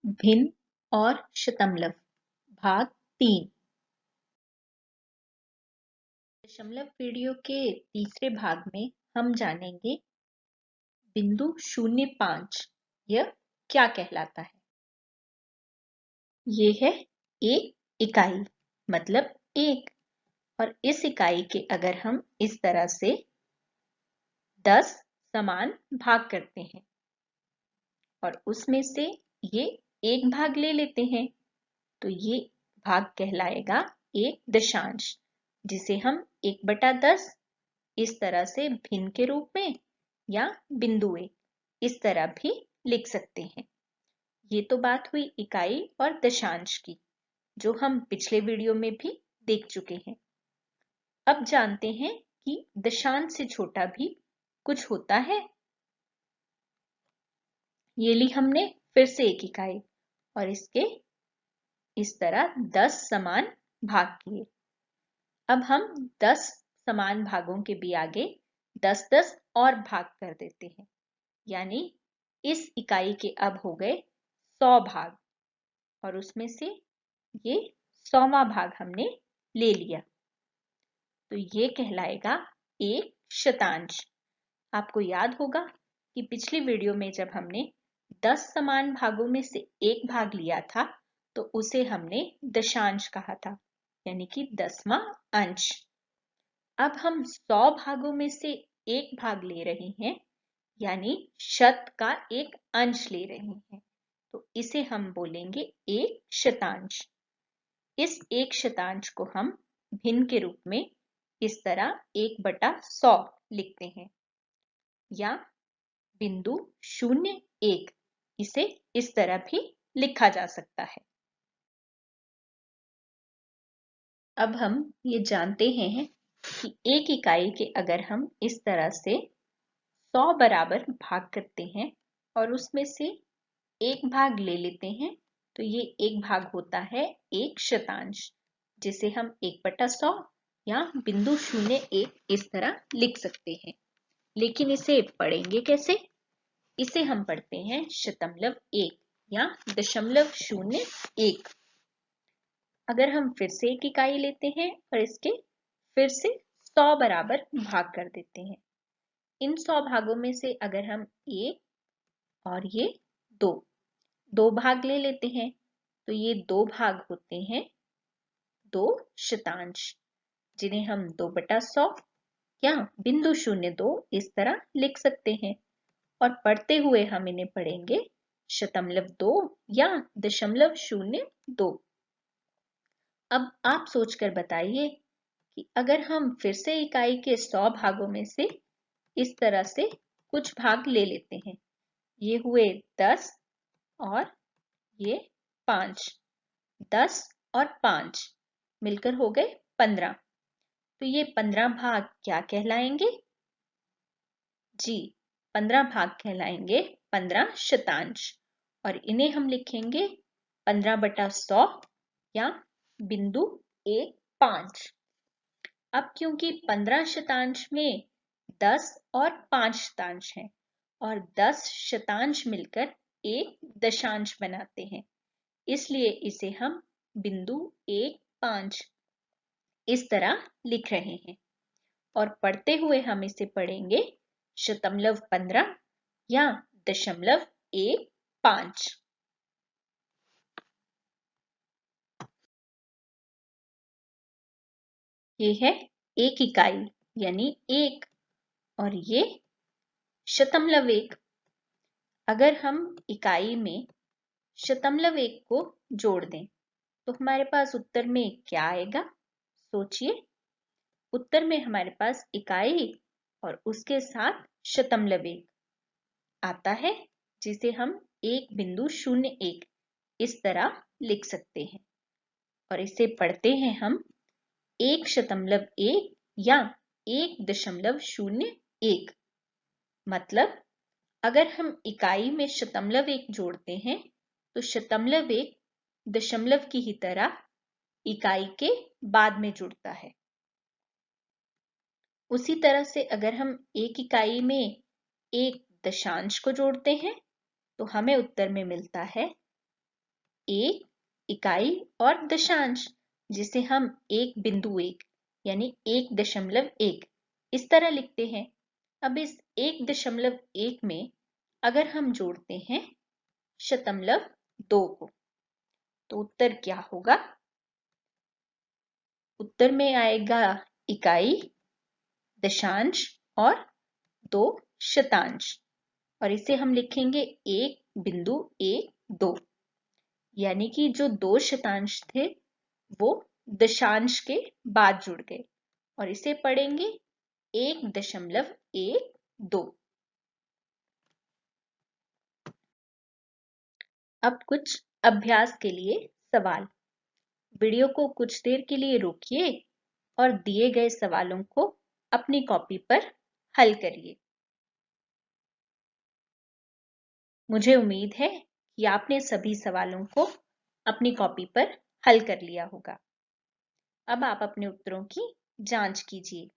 भिन्न और शतमलव भाग 3। दशमलव वीडियो के तीसरे भाग में हम जानेंगे बिंदु 0.5 यह क्या कहलाता है। ये है एक इकाई मतलब एक, और इस इकाई के अगर हम इस तरह से 10 समान भाग करते हैं और उसमें से ये एक भाग ले लेते हैं तो ये भाग कहलाएगा एक दशांश, जिसे हम 1/10 इस तरह से भिन्न के रूप में या बिंदु एक इस तरह भी लिख सकते हैं। ये तो बात हुई इकाई और दशांश की, जो हम पिछले वीडियो में भी देख चुके हैं। अब जानते हैं कि दशांश से छोटा भी कुछ होता है। ये ली हमने फिर से एक इकाई और इसके इस तरह 10 समान भाग किए। अब हम 10 समान भागों के भी आगे 10-10 और भाग कर देते हैं, यानी इस इकाई के अब हो गए 100 भाग और उसमें से ये 100वां भाग हमने ले लिया तो ये कहलाएगा एक शतांश। आपको याद होगा कि पिछली वीडियो में जब हमने 10 समान भागों में से एक भाग लिया था तो उसे हमने दशांश कहा था, यानी कि 10वां अंश। अब हम 100 भागों में से एक भाग ले रहे हैं, यानी शत का एक अंश ले रहे हैं, तो इसे हम बोलेंगे एक शतांश। इस एक शतांश को हम भिन्न के रूप में इस तरह 1/100 लिखते हैं, या बिंदु 0.1 इसे इस तरह भी लिखा जा सकता है। अब हम ये जानते हैं कि एक इकाई के अगर हम इस तरह से 100 बराबर भाग करते हैं और उसमें से एक भाग ले लेते हैं तो ये एक भाग होता है एक शतांश, जिसे हम 1/100 या बिंदु 0.1 इस तरह लिख सकते हैं। लेकिन इसे पढ़ेंगे कैसे? इसे हम पढ़ते हैं शतमलव 1 या 0.01। अगर हम फिर से एक इकाई लेते हैं और इसके फिर से 100 बराबर भाग कर देते हैं, इन 100 भागों में से अगर हम एक और ये दो भाग ले लेते हैं तो ये दो भाग होते हैं दो शतांश, जिन्हें हम 2/100 या बिंदु 0.2 इस तरह लिख सकते हैं। और पढ़ते हुए हम इन्हें पढ़ेंगे शतमलव 2 या 0.02। अब आप सोचकर बताइए कि अगर हम फिर से इकाई के 100 भागों में से इस तरह से कुछ भाग ले लेते हैं, ये हुए 10 और ये 5, 10 और 5 मिलकर हो गए 15, तो ये 15 भाग क्या कहलाएंगे? जी, 15 भाग कहलाएंगे 15 शतांश, और इन्हें हम लिखेंगे 15/100 या बिंदु 1.5। अब क्योंकि 15 शतांश में 10 और 5 शतांश हैं और 10 शतांश मिलकर एक दशांश बनाते हैं, इसलिए इसे हम बिंदु 1.5 इस तरह लिख रहे हैं। और पढ़ते हुए हम इसे पढ़ेंगे शतमलव 15 या 0.15। ये है एक इकाई यानी एक, और ये शतमलव 1। अगर हम इकाई में शतमलव 1 को जोड़ दें तो हमारे पास उत्तर में क्या आएगा? सोचिए। उत्तर में हमारे पास इकाई और उसके साथ शतमलव 1 आता है, जिसे हम 1.01 इस तरह लिख सकते हैं। और इसे पढ़ते हैं हम 1.1 या 1.01। मतलब अगर हम इकाई में शतमलव 1 जोड़ते हैं तो शतमलव 1 दशमलव की ही तरह इकाई के बाद में जुड़ता है। उसी तरह से अगर हम एक इकाई में एक दशांश को जोड़ते हैं तो हमें उत्तर में मिलता है एक इकाई और दशांश, जिसे हम 1.1 यानी 1.1 इस तरह लिखते हैं। अब इस 1.1 में अगर हम जोड़ते हैं 0.2 को, तो उत्तर क्या होगा? उत्तर में आएगा इकाई, दशांश और 2 शतांश, और इसे हम लिखेंगे 1.12, यानी कि जो 2 शतांश थे वो दशांश के बाद जुड़ गए, और इसे पढ़ेंगे 1.12। अब कुछ अभ्यास के लिए सवाल। वीडियो को कुछ देर के लिए रोकिए और दिए गए सवालों को अपनी कॉपी पर हल करिए। मुझे उम्मीद है कि आपने सभी सवालों को अपनी कॉपी पर हल कर लिया होगा। अब आप अपने उत्तरों की जांच कीजिए।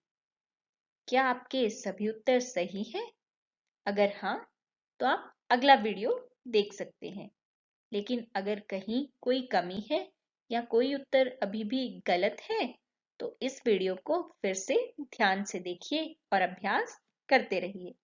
क्या आपके सभी उत्तर सही हैं? अगर हाँ, तो आप अगला वीडियो देख सकते हैं। लेकिन अगर कहीं कोई कमी है या कोई उत्तर अभी भी गलत है, तो इस वीडियो को फिर से ध्यान से देखिए और अभ्यास करते रहिए।